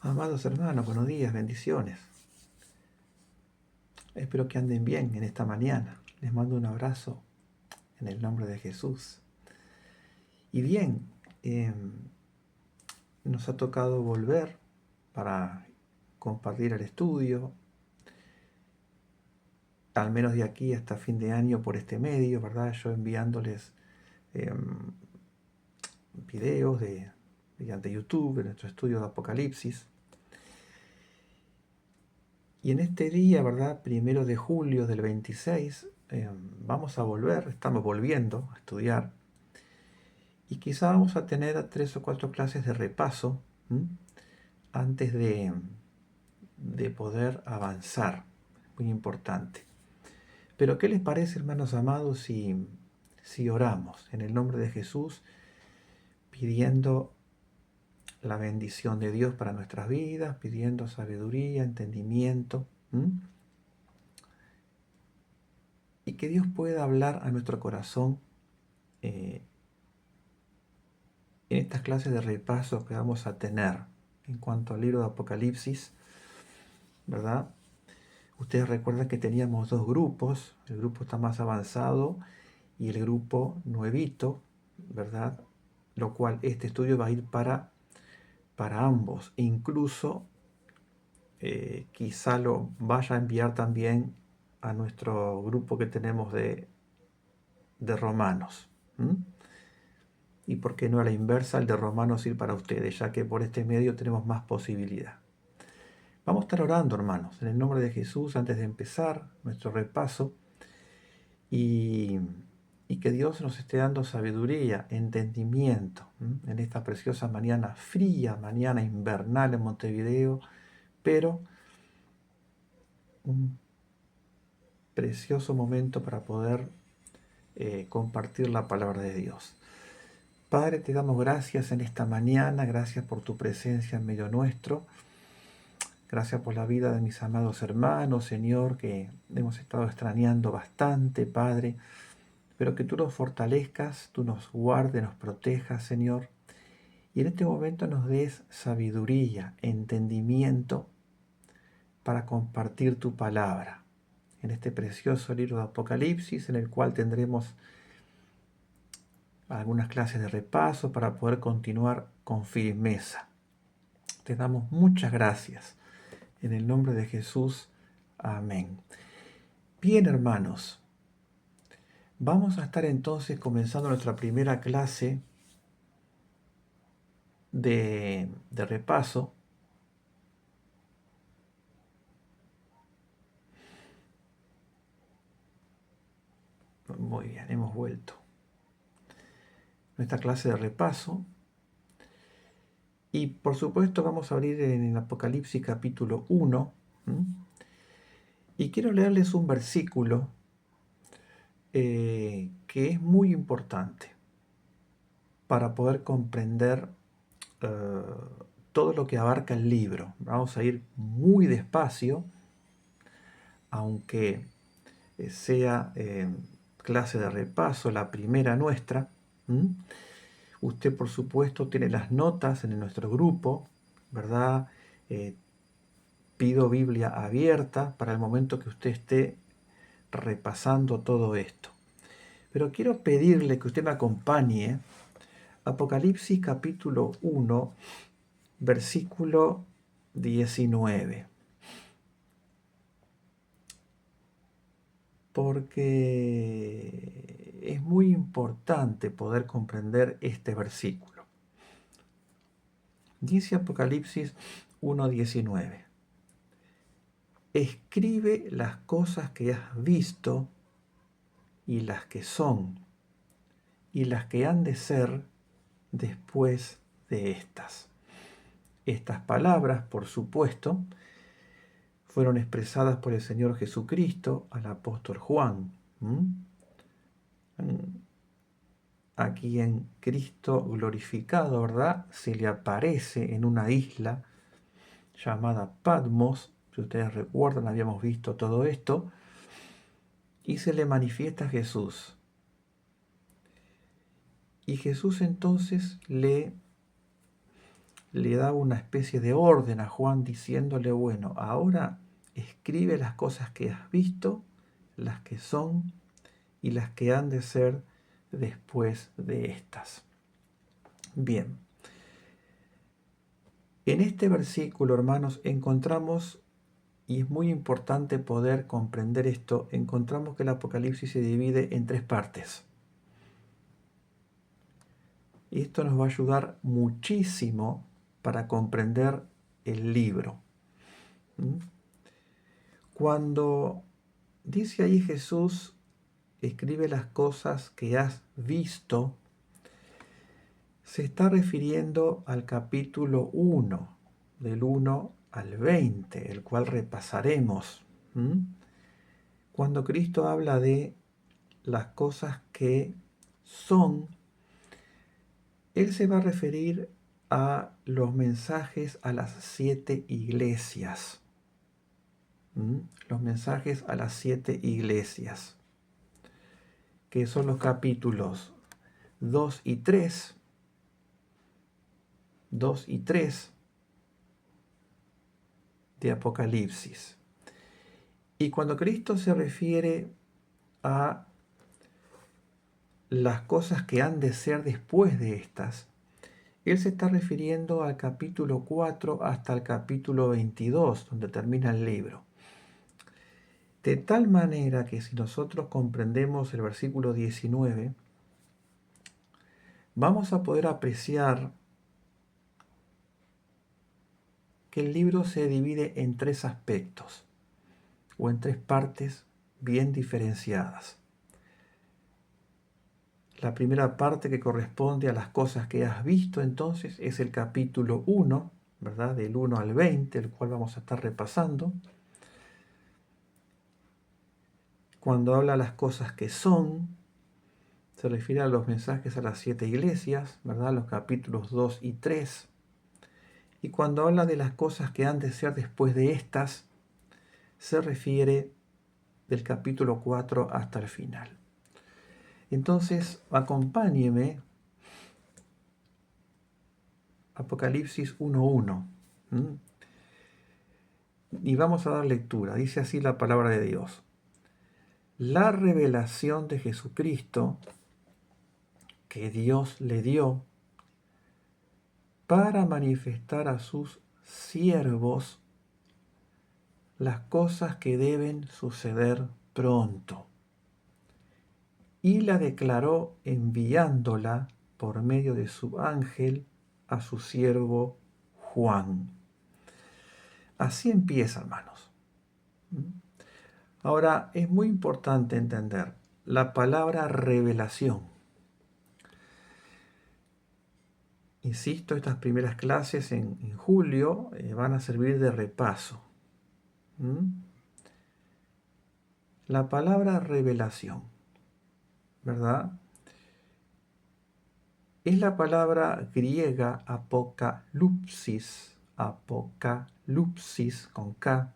Amados hermanos, buenos días, bendiciones. Espero que anden bien en esta mañana. Les mando un abrazo en el nombre de Jesús. Y bien, nos ha tocado volver para compartir el estudio, al menos de aquí hasta fin de año por este medio, ¿verdad? Yo enviándoles videos mediante YouTube de nuestro estudio de Apocalipsis. Y en este día, ¿verdad? 1 de julio del 26, vamos a volver, estamos volviendo a estudiar. Y quizá vamos a tener 3 o 4 clases de repaso antes de poder avanzar. Muy importante. Pero ¿qué les parece, hermanos amados, si oramos en el nombre de Jesús, pidiendo la bendición de Dios para nuestras vidas, pidiendo sabiduría, entendimiento, y que Dios pueda hablar a nuestro corazón en estas clases de repaso que vamos a tener en cuanto al libro de Apocalipsis, ¿verdad? Ustedes recuerdan que teníamos dos grupos, el grupo está más avanzado y el grupo nuevito, ¿verdad? Lo cual este estudio va a ir para ambos. Incluso quizá lo vaya a enviar también a nuestro grupo que tenemos de Romanos. Y por qué no a la inversa, el de Romanos ir para ustedes, ya que por este medio tenemos más posibilidad. Vamos a estar orando, hermanos, en el nombre de Jesús antes de empezar nuestro repaso y que Dios nos esté dando sabiduría, entendimiento en esta preciosa mañana fría, mañana invernal en Montevideo, pero un precioso momento para poder compartir la palabra de Dios. Padre, te damos gracias en esta mañana, gracias por tu presencia en medio nuestro. Gracias por la vida de mis amados hermanos, Señor, que hemos estado extrañando bastante, Padre. Pero que tú nos fortalezcas, tú nos guardes, nos protejas, Señor. Y en este momento nos des sabiduría, entendimiento para compartir tu palabra. En este precioso libro de Apocalipsis, en el cual tendremos algunas clases de repaso para poder continuar con firmeza. Te damos muchas gracias. En el nombre de Jesús. Amén. Bien, hermanos. Vamos a estar entonces comenzando nuestra primera clase de repaso. Muy bien, hemos vuelto. Nuestra clase de repaso. Y por supuesto vamos a abrir en el Apocalipsis capítulo 1. Y quiero leerles un versículo que es muy importante para poder comprender todo lo que abarca el libro. Vamos a ir muy despacio, aunque sea clase de repaso, la primera nuestra. Usted, por supuesto, tiene las notas en nuestro grupo, ¿verdad? Pido Biblia abierta para el momento que usted esté repasando todo esto. Pero quiero pedirle que usted me acompañe. Apocalipsis capítulo 1, versículo 19. Porque es muy importante poder comprender este versículo. Dice Apocalipsis 1:19. Escribe las cosas que has visto y las que son y las que han de ser después de estas. Estas palabras, por supuesto, fueron expresadas por el Señor Jesucristo al apóstol Juan. Aquí en Cristo glorificado, ¿verdad? Se le aparece en una isla llamada Patmos. Si ustedes recuerdan, habíamos visto todo esto. Y se le manifiesta a Jesús. Y Jesús entonces le le da una especie de orden a Juan diciéndole, bueno, ahora escribe las cosas que has visto, las que son y las que han de ser después de estas. Bien, en este versículo, hermanos, encontramos, y es muy importante poder comprender esto, encontramos que el Apocalipsis se divide en 3 partes. Y esto nos va a ayudar muchísimo para comprender el libro. Cuando dice ahí Jesús, escribe las cosas que has visto, se está refiriendo al capítulo 1, del 1 al 20, el cual repasaremos. Cuando Cristo habla de las cosas que son, Él se va a referir a los mensajes a las 7 iglesias. Los mensajes a las 7 iglesias, que son los capítulos 2 y 3, 2 y 3 de Apocalipsis. Y cuando Cristo se refiere a las cosas que han de ser después de estas, Él se está refiriendo al capítulo 4 hasta el capítulo 22, donde termina el libro. De tal manera que si nosotros comprendemos el versículo 19, vamos a poder apreciar que el libro se divide en 3 aspectos, o en 3 partes bien diferenciadas. La primera parte, que corresponde a las cosas que has visto, entonces, es el capítulo 1, ¿verdad? Del 1 al 20, el cual vamos a estar repasando. Cuando habla de las cosas que son, se refiere a los mensajes a las 7 iglesias, ¿verdad? Los capítulos 2 y 3. Y cuando habla de las cosas que han de ser después de estas, se refiere del capítulo 4 hasta el final. Entonces, acompáñeme, Apocalipsis 1:1. Y vamos a dar lectura. Dice así la palabra de Dios. La revelación de Jesucristo que Dios le dio para manifestar a sus siervos las cosas que deben suceder pronto. Y la declaró enviándola por medio de su ángel a su siervo Juan. Así empieza, hermanos. Ahora, es muy importante entender la palabra revelación. Insisto, estas primeras clases en julio van a servir de repaso. La palabra revelación, ¿verdad? Es la palabra griega apocalipsis con K.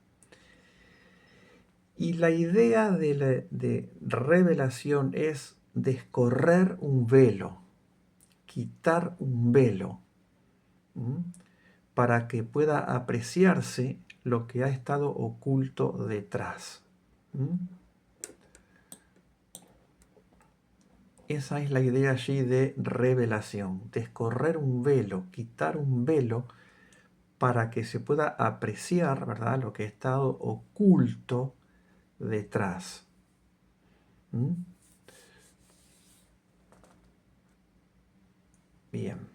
Y la idea de revelación es descorrer un velo, quitar un velo, para que pueda apreciarse lo que ha estado oculto detrás. Esa es la idea allí de revelación, descorrer un velo, quitar un velo para que se pueda apreciar, ¿verdad?, lo que ha estado oculto detrás. Bien.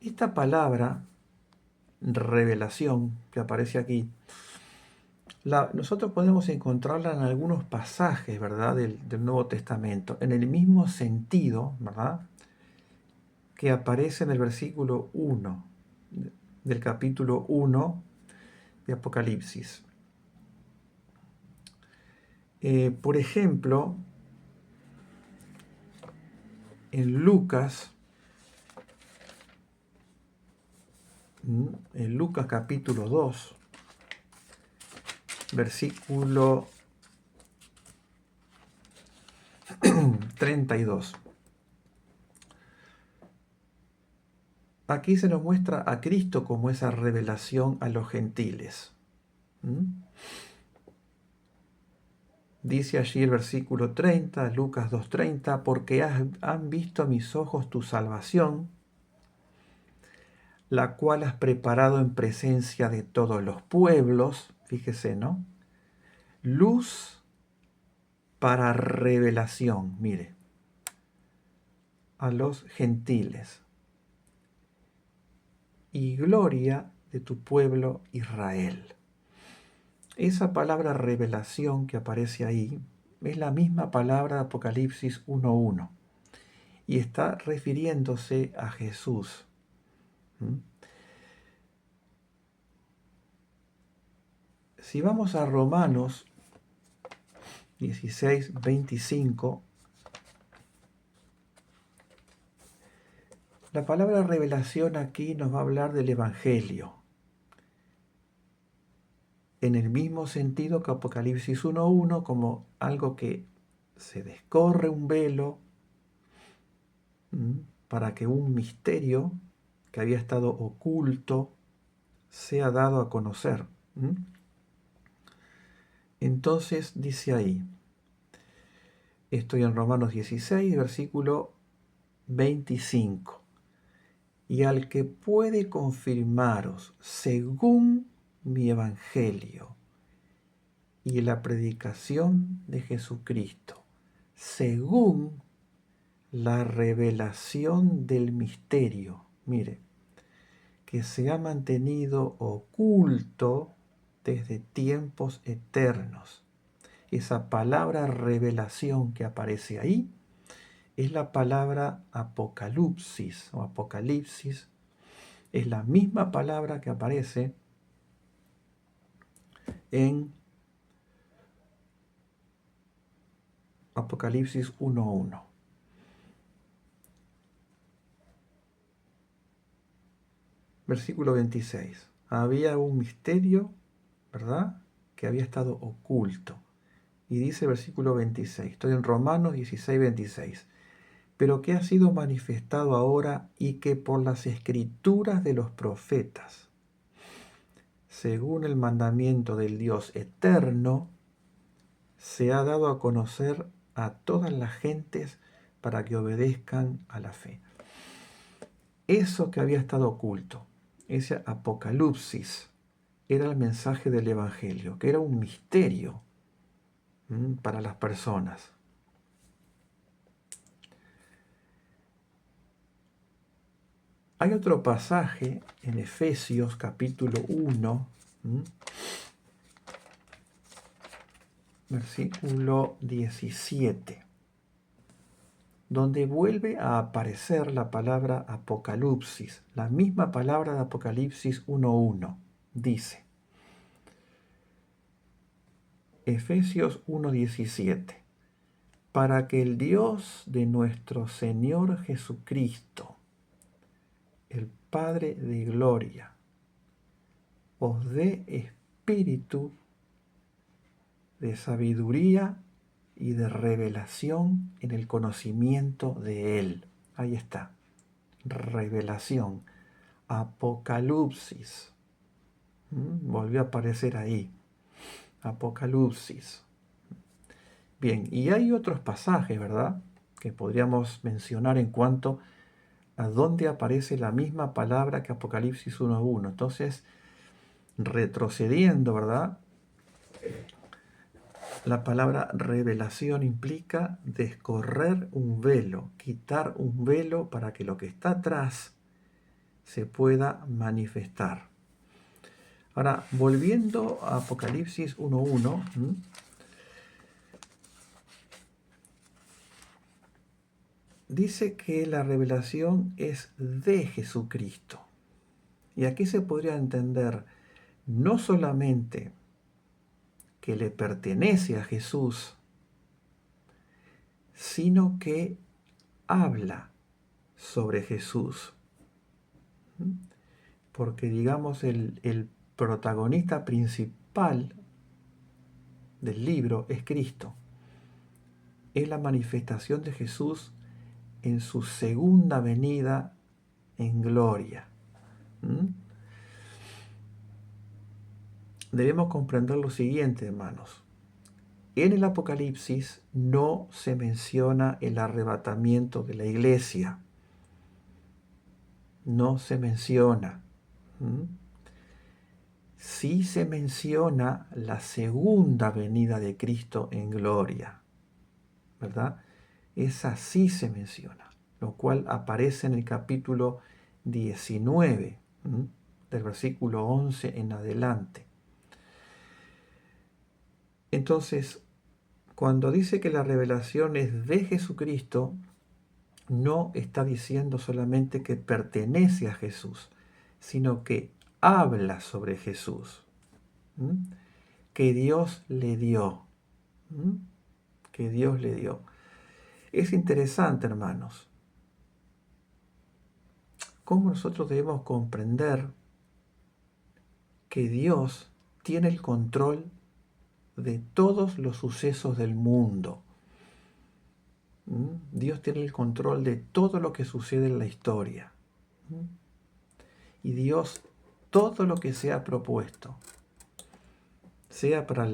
Esta palabra, revelación, que aparece aquí, nosotros podemos encontrarla en algunos pasajes, ¿verdad?, del Nuevo Testamento, en el mismo sentido, ¿verdad?, que aparece en el versículo 1 del capítulo 1 de Apocalipsis. Por ejemplo, en Lucas capítulo 2, versículo 32. Aquí se nos muestra a Cristo como esa revelación a los gentiles. Dice allí el versículo 30, Lucas 2:30, porque han visto a mis ojos tu salvación, la cual has preparado en presencia de todos los pueblos, fíjese, ¿no? Luz para revelación, mire, a los gentiles, y gloria de tu pueblo Israel. Esa palabra revelación que aparece ahí es la misma palabra de Apocalipsis 1:1 y está refiriéndose a Jesús. Si vamos a Romanos 16:25, la palabra revelación aquí nos va a hablar del Evangelio, en el mismo sentido que Apocalipsis 1:1, como algo que se descorre un velo para que un misterio que había estado oculto sea dado a conocer. Entonces dice ahí, estoy en Romanos 16, versículo 25, y al que puede confirmaros según mi evangelio y la predicación de Jesucristo, según la revelación del misterio, mire, que se ha mantenido oculto desde tiempos eternos. Esa palabra revelación que aparece ahí es la palabra apocalipsis o apocalipsis. Es la misma palabra que aparece en Apocalipsis 1:1. Versículo 26. Había un misterio, ¿verdad?, que había estado oculto. Y dice versículo 26, estoy en Romanos 16:26, pero que ha sido manifestado ahora y que por las escrituras de los profetas, según el mandamiento del Dios eterno, se ha dado a conocer a todas las gentes para que obedezcan a la fe. Eso que había estado oculto, ese apocalipsis, era el mensaje del Evangelio, que era un misterio para las personas. Hay otro pasaje en Efesios capítulo 1, versículo 17, donde vuelve a aparecer la palabra apocalipsis, la misma palabra de Apocalipsis 1:1. Dice, Efesios 1:17, para que el Dios de nuestro Señor Jesucristo, el Padre de gloria, os dé espíritu de sabiduría y de revelación en el conocimiento de Él. Ahí está, revelación, apocalipsis. Volvió a aparecer ahí, apocalipsis. Bien, y hay otros pasajes, ¿verdad?, que podríamos mencionar en cuanto a dónde aparece la misma palabra que Apocalipsis 1:1. Entonces, retrocediendo, ¿verdad?, la palabra revelación implica descorrer un velo, quitar un velo para que lo que está atrás se pueda manifestar. Ahora, volviendo a Apocalipsis 1:1, dice que la revelación es de Jesucristo. Y aquí se podría entender no solamente que le pertenece a Jesús, sino que habla sobre Jesús. Porque digamos el protagonista principal del libro es Cristo. es la manifestación de Jesús en su segunda venida en gloria. ¿Mm? Debemos comprender lo siguiente, hermanos. En el Apocalipsis no se menciona el arrebatamiento de la iglesia. No se menciona. ¿Mm? Sí se menciona la segunda venida de Cristo en gloria, ¿verdad? Esa sí se menciona, lo cual aparece en el capítulo 19, del versículo 11 en adelante. Entonces, cuando dice que la revelación es de Jesucristo, no está diciendo solamente que pertenece a Jesús, sino que habla sobre Jesús, que Dios le dio, que Dios le dio. Es interesante, hermanos, cómo nosotros debemos comprender que Dios tiene el control de todos los sucesos del mundo. Dios tiene el control de todo lo que sucede en la historia. Y Dios, todo lo que se ha propuesto, sea para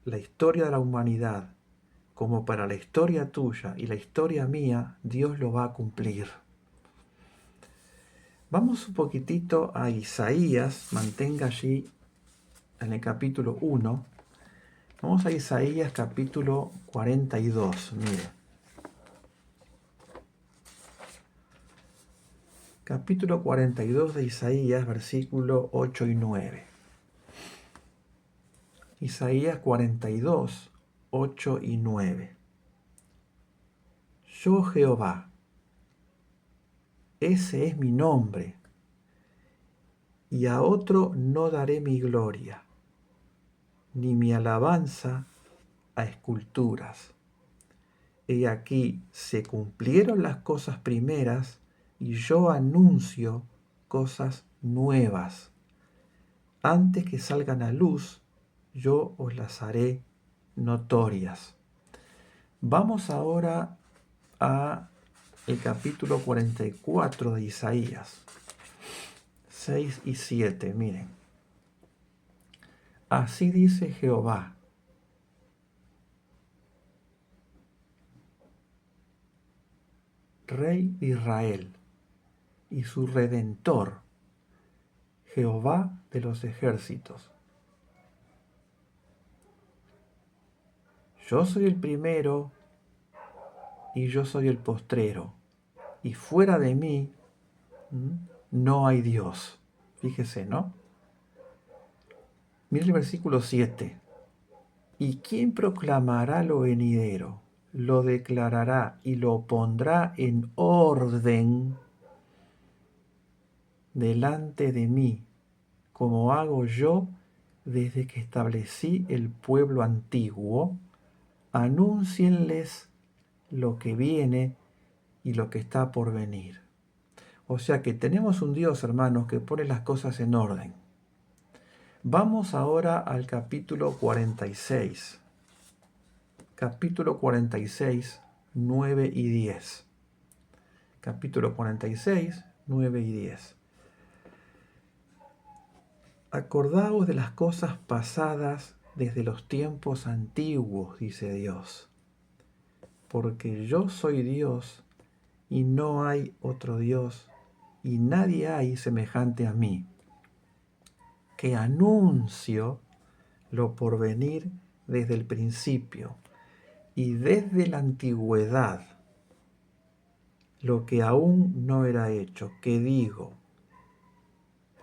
la historia de la humanidad, como para la historia tuya y la historia mía, Dios lo va a cumplir. Vamos un poquitito a Isaías, mantenga allí en el capítulo 1. Vamos a Isaías capítulo 42, mire. Capítulo 42 de Isaías, versículo 8 y 9. Isaías 42, 8 y 9. Yo Jehová, ese es mi nombre, y a otro no daré mi gloria, ni mi alabanza a esculturas. He aquí, se cumplieron las cosas primeras, y yo anuncio cosas nuevas. Antes que salgan a luz, yo os las haré notorias. Vamos ahora a el capítulo 44 de Isaías, 6 y 7, miren. Así dice Jehová: Rey de Israel y su Redentor, Jehová de los ejércitos. Yo soy el primero y yo soy el postrero, y fuera de mí no hay Dios. Fíjese, ¿no? Mire el versículo 7. ¿Y quién proclamará lo venidero? Lo declarará y lo pondrá en orden delante de mí, como hago yo desde que establecí el pueblo antiguo. Anúncienles lo que viene y lo que está por venir. O sea que tenemos un Dios, hermanos, que pone las cosas en orden. Vamos ahora al capítulo 46. Capítulo 46, 9 y 10. Capítulo 46, 9 y 10. Acordaos de las cosas pasadas desde los tiempos antiguos, dice Dios. Porque yo soy Dios y no hay otro Dios, y nadie hay semejante a mí, que anuncio lo por venir desde el principio y desde la antigüedad, lo que aún no era hecho, que digo,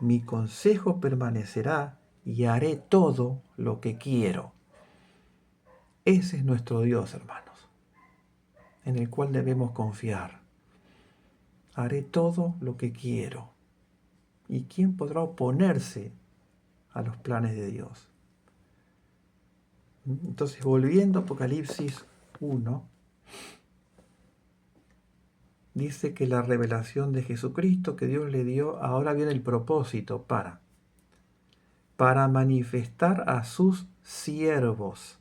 mi consejo permanecerá y haré todo lo que quiero. Ese es nuestro Dios, hermanos, en el cual debemos confiar. Haré todo lo que quiero. ¿Y quién podrá oponerse a los planes de Dios? Entonces, volviendo a Apocalipsis 1, dice que la revelación de Jesucristo que Dios le dio, ahora viene el propósito para manifestar a sus siervos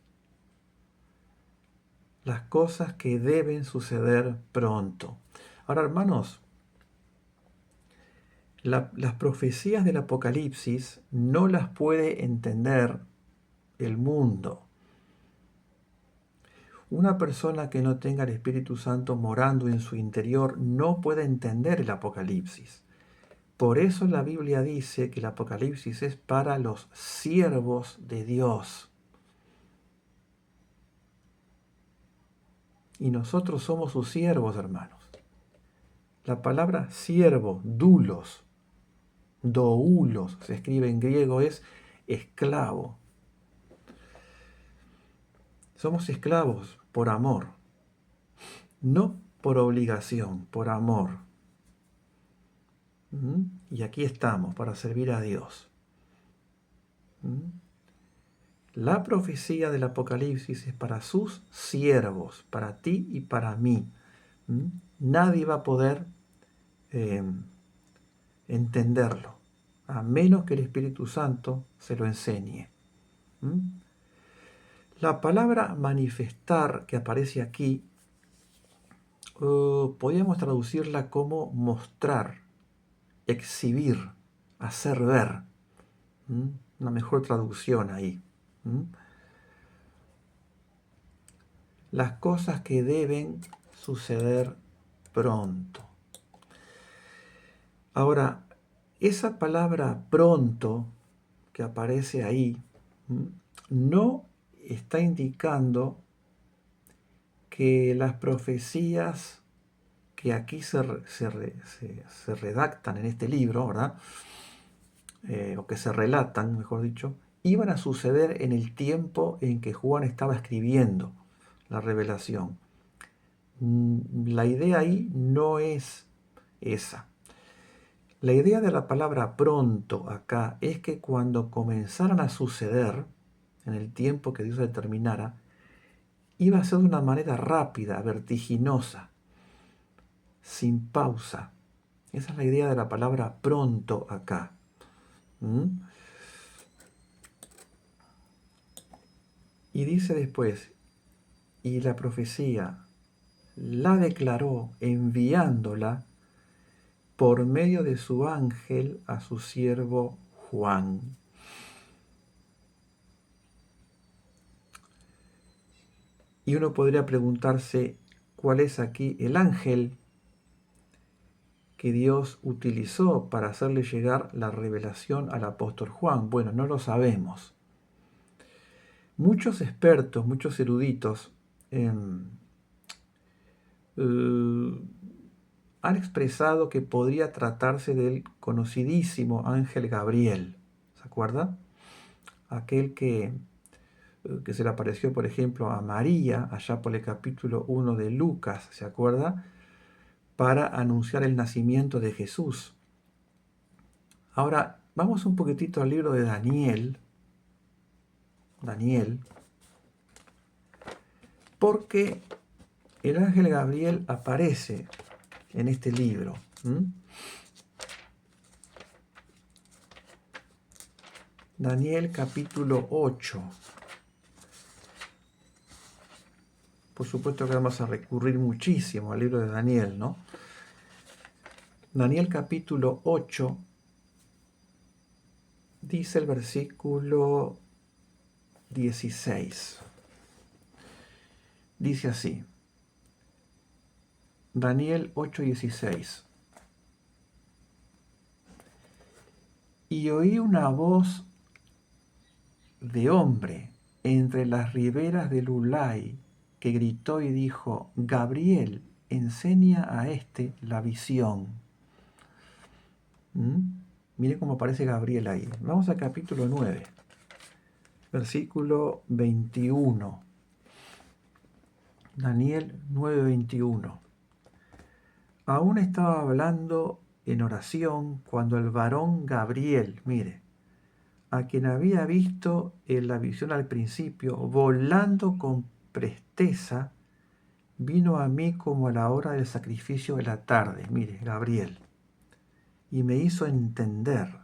las cosas que deben suceder pronto. Ahora, hermanos, las profecías del Apocalipsis no las puede entender el mundo. Una persona que no tenga el Espíritu Santo morando en su interior no puede entender el Apocalipsis. Por eso la Biblia dice que el Apocalipsis es para los siervos de Dios. Y nosotros somos sus siervos, hermanos. La palabra siervo, doulos, se escribe en griego, es esclavo. Somos esclavos por amor, no por obligación, por amor. Y aquí estamos para servir a Dios. La profecía del Apocalipsis es para sus siervos, para ti y para mí. Nadie va a poder entenderlo, a menos que el Espíritu Santo se lo enseñe. La palabra manifestar que aparece aquí, podríamos traducirla como mostrar, exhibir, hacer ver. Una mejor traducción ahí. Las cosas que deben suceder pronto. Ahora, esa palabra pronto que aparece ahí no está indicando que las profecías que aquí se redactan en este libro, ¿verdad? O que se relatan, mejor dicho, iban a suceder en el tiempo en que Juan estaba escribiendo la revelación. La idea ahí no es esa. La idea de la palabra pronto acá es que cuando comenzaran a suceder, en el tiempo que Dios determinara, iba a ser de una manera rápida, vertiginosa, sin pausa. Esa es la idea de la palabra pronto acá. Y dice después, y la profecía la declaró enviándola por medio de su ángel a su siervo Juan. Y uno podría preguntarse, ¿cuál es aquí el ángel que Dios utilizó para hacerle llegar la revelación al apóstol Juan? Bueno, no lo sabemos. Muchos expertos, muchos eruditos han expresado que podría tratarse del conocidísimo ángel Gabriel. ¿Se acuerda? Aquel que se le apareció, por ejemplo, a María, allá por el capítulo 1 de Lucas, ¿se acuerda? Para anunciar el nacimiento de Jesús. Ahora, vamos un poquitito al libro de Daniel. Porque el ángel Gabriel aparece en este libro. Daniel capítulo 8. Por supuesto que vamos a recurrir muchísimo al libro de Daniel, ¿no? Daniel capítulo 8 dice el versículo 16. Dice así. Daniel 8:16. Y oí una voz de hombre entre las riberas del Ulai que gritó y dijo, Gabriel, enseña a este la visión. Mire cómo aparece Gabriel ahí. Vamos al capítulo 9, versículo 21. Daniel 9:21. Aún estaba hablando en oración cuando el varón Gabriel, mire, a quien había visto en la visión al principio, volando con presteza, vino a mí como a la hora del sacrificio de la tarde, mire, Gabriel, y me hizo entender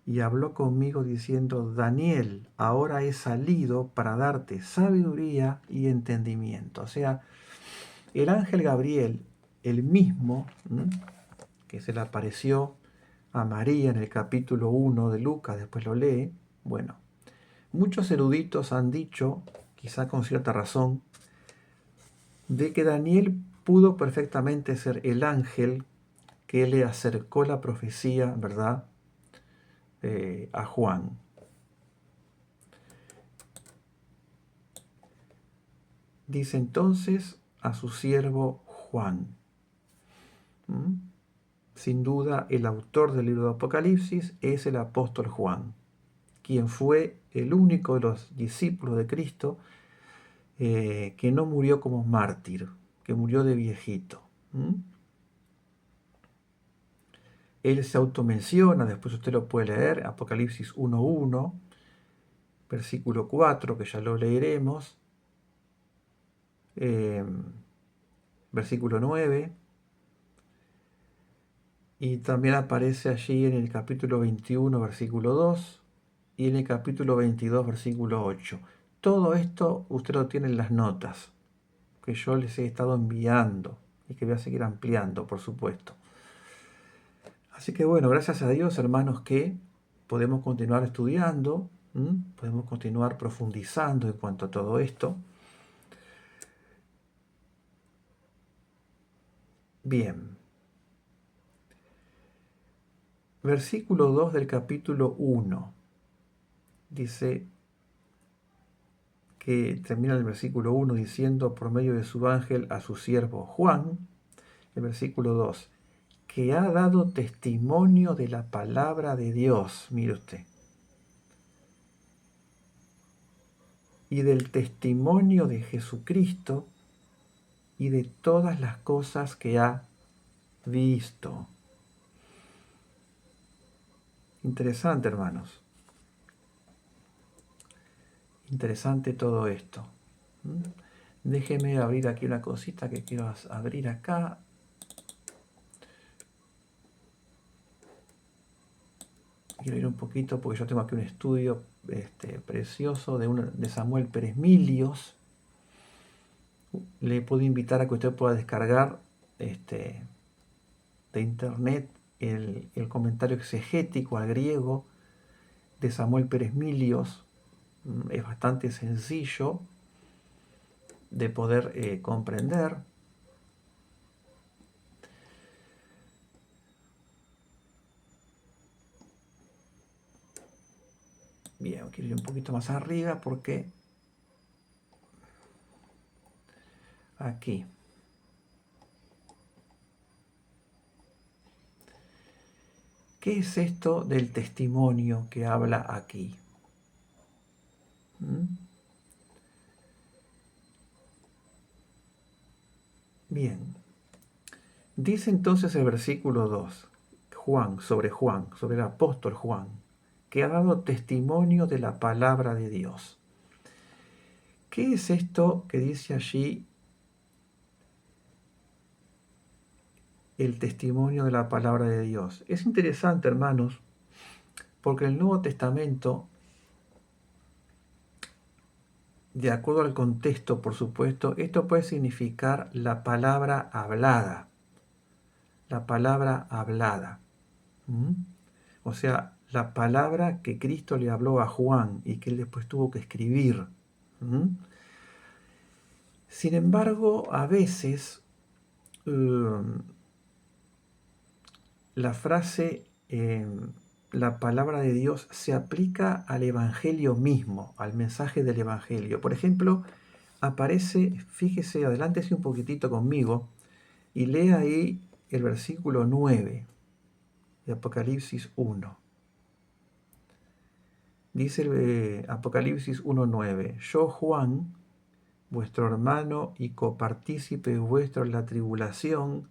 y habló conmigo diciendo: Daniel, ahora he salido para darte sabiduría y entendimiento. O sea, el ángel Gabriel, el mismo, que se le apareció a María en el capítulo 1 de Lucas, después lo lee. Bueno, muchos eruditos han dicho, quizá con cierta razón, de que Daniel pudo perfectamente ser el ángel que le acercó la profecía, ¿verdad?, a Juan. Dice entonces a su siervo Juan. Sin duda, el autor del libro de Apocalipsis es el apóstol Juan, quien fue el único de los discípulos de Cristo que no murió como mártir, que murió de viejito. Él se automenciona, después usted lo puede leer, Apocalipsis 1.1, versículo 4, que ya lo leeremos, versículo 9, y también aparece allí en el capítulo 21, versículo 2, y en el capítulo 22, versículo 8. Todo esto usted lo tiene en las notas que yo les he estado enviando y que voy a seguir ampliando, por supuesto. Así que bueno, gracias a Dios, hermanos, que podemos continuar estudiando, podemos continuar profundizando en cuanto a todo esto. Bien. Versículo 2 del capítulo 1. Dice que termina el versículo 1 diciendo por medio de su ángel a su siervo Juan. El versículo 2. Que ha dado testimonio de la palabra de Dios. Mire usted. Y del testimonio de Jesucristo y de todas las cosas que ha visto. Interesante, hermanos. Interesante todo esto. Déjeme abrir aquí una cosita que quiero abrir acá. Quiero ir un poquito porque yo tengo aquí un estudio precioso de Samuel Pérez Milios. Le puedo invitar a que usted pueda descargar de internet el comentario exegético al griego de Samuel Pérez Milios. Es bastante sencillo de poder comprender. Bien, quiero ir un poquito más arriba porque aquí. ¿Qué es esto del testimonio que habla aquí? Bien. Dice entonces el versículo 2, Juan, sobre el apóstol Juan, que ha dado testimonio de la palabra de Dios. ¿Qué es esto que dice allí el testimonio de la palabra de Dios? Es interesante, hermanos, porque en el Nuevo Testamento, de acuerdo al contexto, por supuesto, esto puede significar la palabra hablada. La palabra hablada. O sea, la palabra que Cristo le habló a Juan y que él después tuvo que escribir. Sin embargo, a veces la frase, la palabra de Dios, se aplica al Evangelio mismo, al mensaje del Evangelio. Por ejemplo, aparece, fíjese, adelántese un poquitito conmigo y lea ahí el versículo 9 de Apocalipsis 1. Dice Apocalipsis 1.9, yo Juan, vuestro hermano y copartícipe vuestro en la tribulación,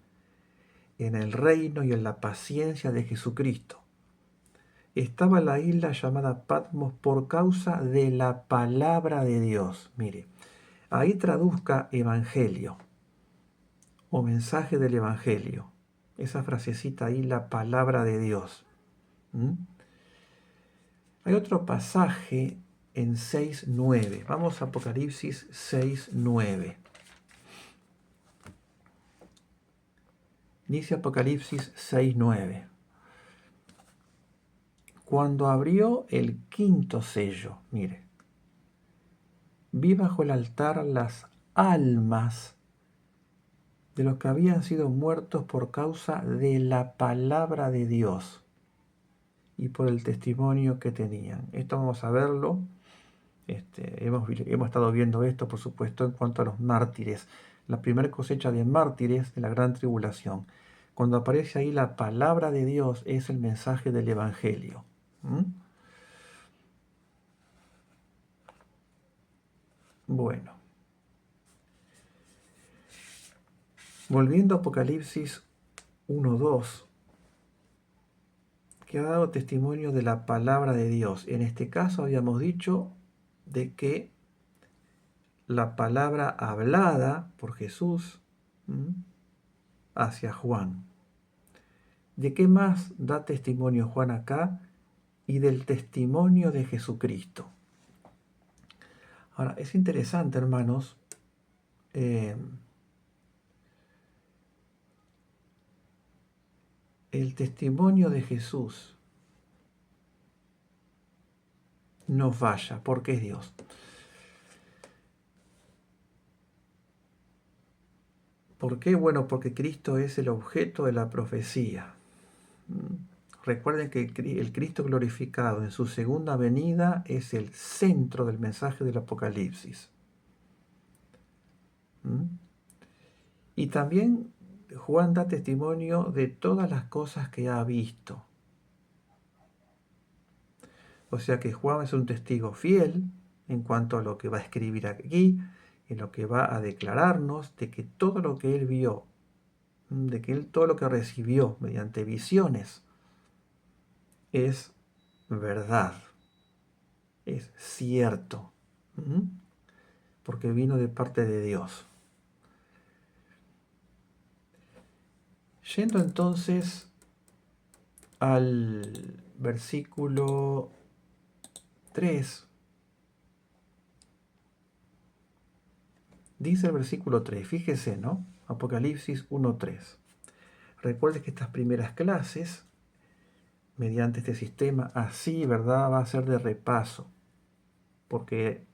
en el reino y en la paciencia de Jesucristo. Estaba en la isla llamada Patmos por causa de la palabra de Dios. Mire, ahí traduzca evangelio o mensaje del evangelio. Esa frasecita ahí, la palabra de Dios. Hay otro pasaje en 6:9. Vamos a Apocalipsis 6:9. Dice Apocalipsis 6:9. Cuando abrió el quinto sello, mire, vi bajo el altar las almas de los que habían sido muertos por causa de la palabra de Dios y por el testimonio que tenían. Esto vamos a verlo. Hemos estado viendo esto, por supuesto, en cuanto a los mártires. La primera cosecha de mártires de la gran tribulación. Cuando aparece ahí la palabra de Dios, es el mensaje del Evangelio. ¿Mm? Bueno, volviendo a Apocalipsis 1:2, que ha dado testimonio de la palabra de Dios. En este caso habíamos dicho de que la palabra hablada por Jesús hacia Juan. ¿De qué más da testimonio Juan acá? Y del testimonio de Jesucristo. Ahora, es interesante, hermanos, el testimonio de Jesús no falla, porque es Dios. ¿Por qué? Bueno, porque Cristo es el objeto de la profecía. Recuerden que el Cristo glorificado en su segunda venida es el centro del mensaje del Apocalipsis. Y también Juan da testimonio de todas las cosas que ha visto. O sea que Juan es un testigo fiel en cuanto a lo que va a escribir aquí, en lo que va a declararnos de que todo lo que él vio, de que él todo lo que recibió mediante visiones es verdad, es cierto, porque vino de parte de Dios. Yendo entonces al versículo 3, dice el versículo 3, fíjese, ¿no? Apocalipsis 1:3. Recuerde que estas primeras clases, mediante este sistema así, ¿verdad?, va a ser de repaso, porque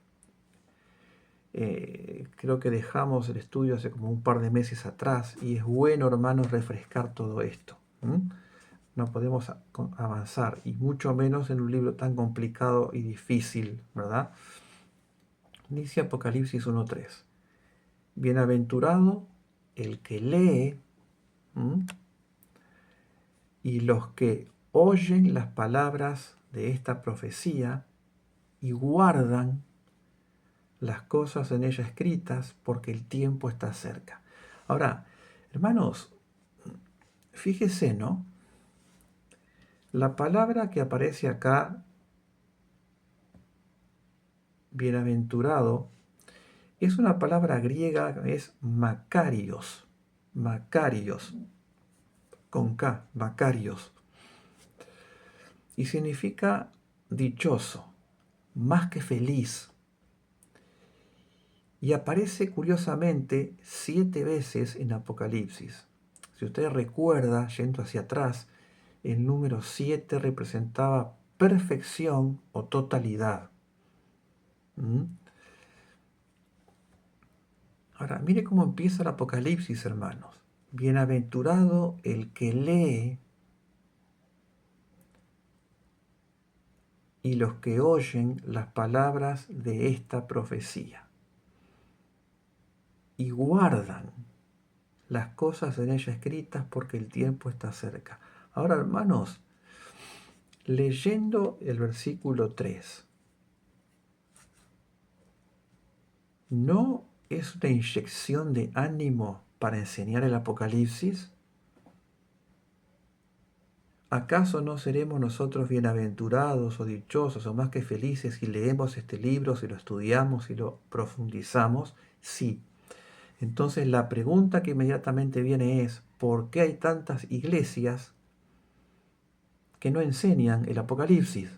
creo que dejamos el estudio hace como un par de meses atrás y es bueno, hermanos, refrescar todo esto. No podemos avanzar, y mucho menos en un libro tan complicado y difícil, ¿verdad? Dice Apocalipsis 1:3. Bienaventurado el que lee y los que oyen las palabras de esta profecía y guardan las cosas en ella escritas, porque el tiempo está cerca. Ahora, hermanos, fíjese, ¿no? La palabra que aparece acá, bienaventurado, es una palabra griega, es Makarios, Makarios, con K, Makarios, y significa dichoso, más que feliz. Y aparece curiosamente 7 veces en Apocalipsis. Si usted recuerda, yendo hacia atrás, el número 7 representaba perfección o totalidad. Ahora, mire cómo empieza el Apocalipsis, hermanos. Bienaventurado el que lee y los que oyen las palabras de esta profecía y guardan las cosas en ella escritas, porque el tiempo está cerca. Ahora, hermanos, leyendo el versículo 3, ¿no es una inyección de ánimo para enseñar el Apocalipsis? ¿Acaso no seremos nosotros bienaventurados o dichosos o más que felices si leemos este libro, si lo estudiamos, si lo profundizamos? Sí. Entonces la pregunta que inmediatamente viene es, ¿por qué hay tantas iglesias que no enseñan el Apocalipsis?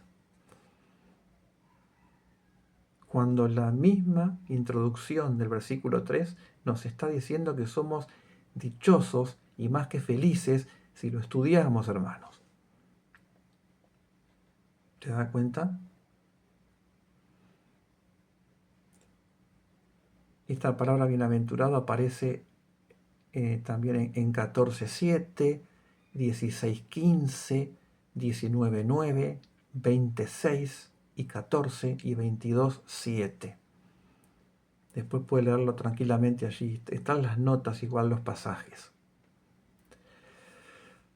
cuando la misma introducción del versículo 3 nos está diciendo que somos dichosos y más que felices si lo estudiamos, hermanos. ¿Te das cuenta? Esta palabra bienaventurado aparece también en 14:7, 16:15, 19:9, 26 y 14 y 22:7. Después puede leerlo tranquilamente allí. Están las notas, igual los pasajes.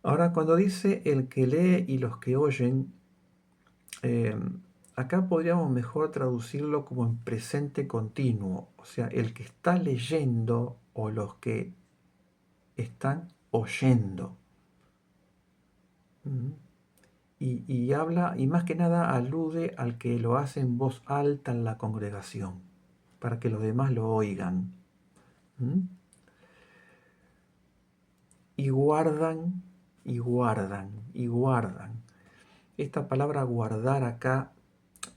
Ahora, cuando dice el que lee y los que oyen, acá podríamos mejor traducirlo como en presente continuo. O sea, el que está leyendo o los que están oyendo. Y habla, y más que nada alude al que lo hace en voz alta en la congregación, para que los demás lo oigan. Y guardan, y guardan, y guardan. Esta palabra guardar acá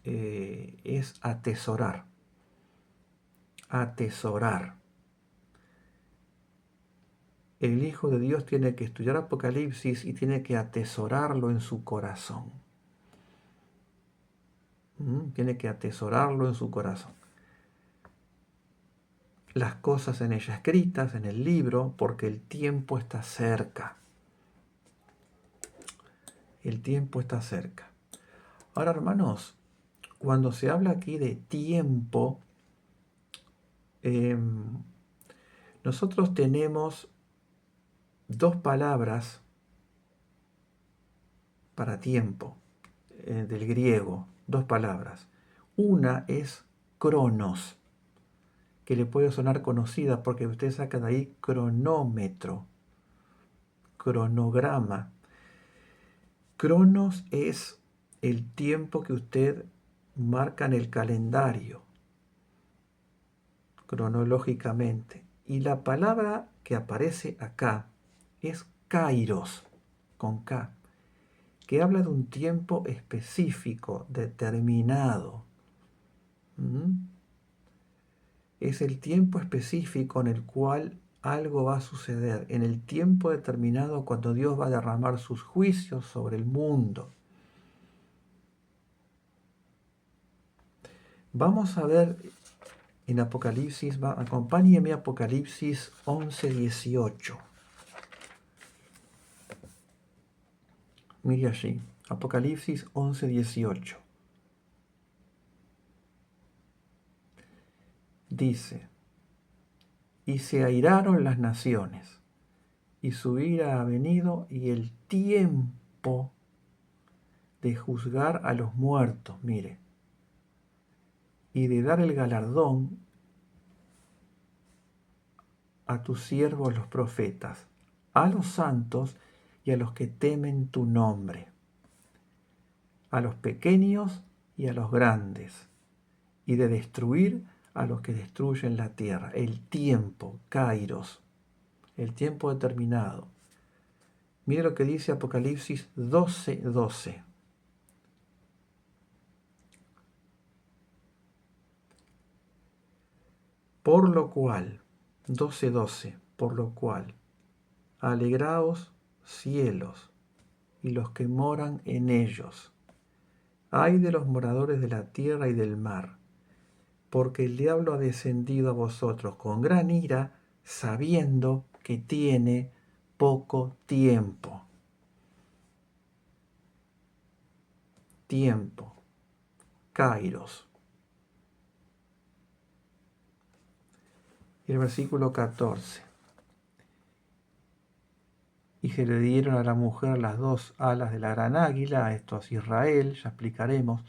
es atesorar. Atesorar. El Hijo de Dios tiene que estudiar Apocalipsis y tiene que atesorarlo en su corazón. Tiene que atesorarlo en su corazón. Las cosas en ella escritas, en el libro, porque el tiempo está cerca. El tiempo está cerca. Ahora, hermanos, cuando se habla aquí de tiempo, nosotros tenemos dos palabras para tiempo, del griego, dos palabras. Una es cronos, que le puede sonar conocida porque usted saca de ahí cronómetro, cronograma. Cronos es el tiempo que usted marca en el calendario, cronológicamente. Y la palabra que aparece acá es kairos, con K, que habla de un tiempo específico, determinado. Es el tiempo específico en el cual algo va a suceder, en el tiempo determinado cuando Dios va a derramar sus juicios sobre el mundo. Vamos a ver en Apocalipsis, acompáñeme a Apocalipsis 11:18. Mire allí, Apocalipsis 11:18. Dice, y se airaron las naciones, y su ira ha venido, y el tiempo de juzgar a los muertos, mire, y de dar el galardón a tus siervos los profetas, a los santos y a los que temen tu nombre, a los pequeños y a los grandes, y de destruir a los que destruyen la tierra. El tiempo, kairos, el tiempo determinado. Mire lo que dice Apocalipsis 12:12. Por lo cual, 12:12, por lo cual, alegraos cielos y los que moran en ellos. Ay de los moradores de la tierra y del mar, porque el diablo ha descendido a vosotros con gran ira, sabiendo que tiene poco tiempo. Tiempo, kairos. Y el versículo 14. Y se le dieron a la mujer las dos alas de la gran águila, esto es Israel, ya explicaremos,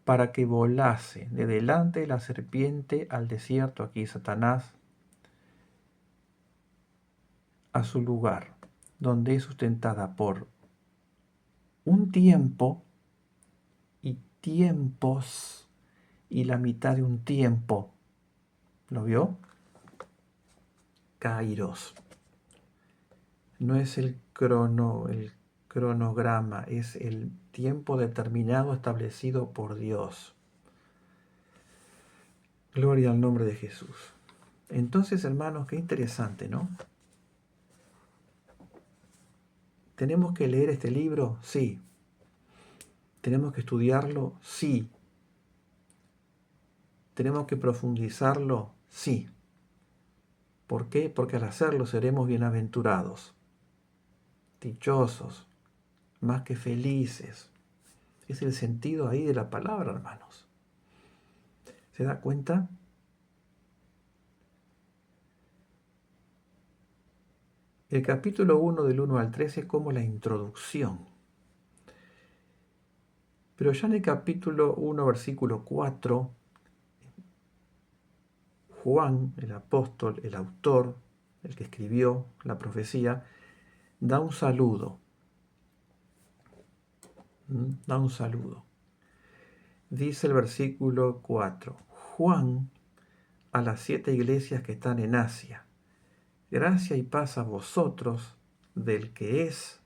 para que volase de delante de la serpiente al desierto, aquí Satanás, a su lugar, donde es sustentada por un tiempo y tiempos y la mitad de un tiempo. ¿Lo vio? Kairos. No es el cronograma, es el tiempo determinado establecido por Dios. Gloria al nombre de Jesús. Entonces, hermanos, qué interesante, ¿no? ¿Tenemos que leer este libro? Sí. ¿Tenemos que estudiarlo? Sí. ¿Tenemos que profundizarlo? Sí. ¿Por qué? Porque al hacerlo seremos bienaventurados, dichosos, más que felices. Es el sentido ahí de la palabra, hermanos. ¿Se da cuenta? El capítulo 1 del 1 al 13 es como la introducción. Pero ya en el capítulo 1, versículo 4, Juan, el apóstol, el autor, el que escribió la profecía, da un saludo. Da un saludo. Dice el versículo 4, Juan a las 7 iglesias que están en Asia. Gracia y paz a vosotros del que es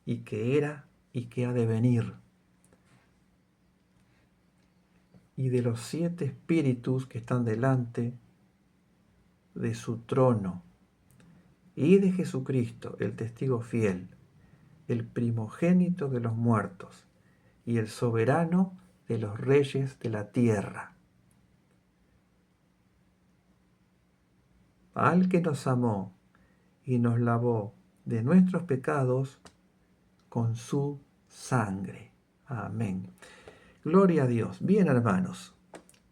y que era y que ha de venir, y de los 7 espíritus que están delante de su trono, y de Jesucristo, el testigo fiel, el primogénito de los muertos, y el soberano de los reyes de la tierra, al que nos amó y nos lavó de nuestros pecados con su sangre. Amén. Gloria a Dios. Bien, hermanos,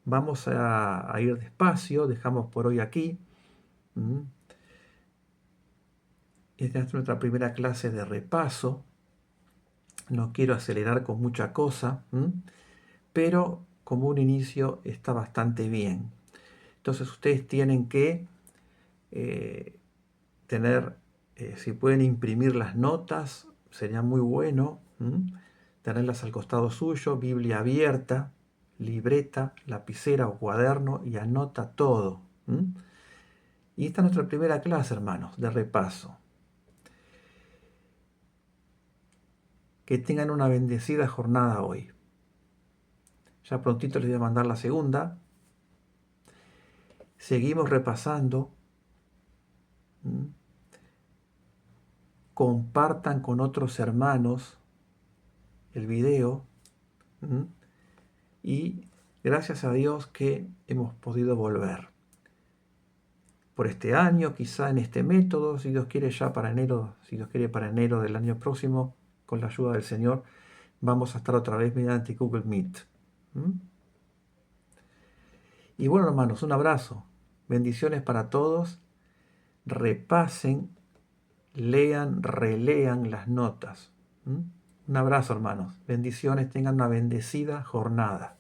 vamos a ir despacio, dejamos por hoy aquí. Esta es nuestra primera clase de repaso. No quiero acelerar con mucha cosa, pero como un inicio está bastante bien. Entonces ustedes tienen que tener, si pueden imprimir las notas, sería muy bueno. Tenerlas al costado suyo, Biblia abierta, libreta, lapicera o cuaderno y anota todo. Y esta es nuestra primera clase, hermanos, de repaso. Que tengan una bendecida jornada hoy. Ya prontito les voy a mandar la segunda. Seguimos repasando. Compartan con otros hermanos el video. Y gracias a Dios que hemos podido volver. Por este año, quizá en este método, si Dios quiere ya para enero, si Dios quiere para enero del año próximo, con la ayuda del Señor, vamos a estar otra vez mediante Google Meet. Y bueno, hermanos, un abrazo. Bendiciones para todos. Repasen, lean, relean las notas. Un abrazo, hermanos. Bendiciones, tengan una bendecida jornada.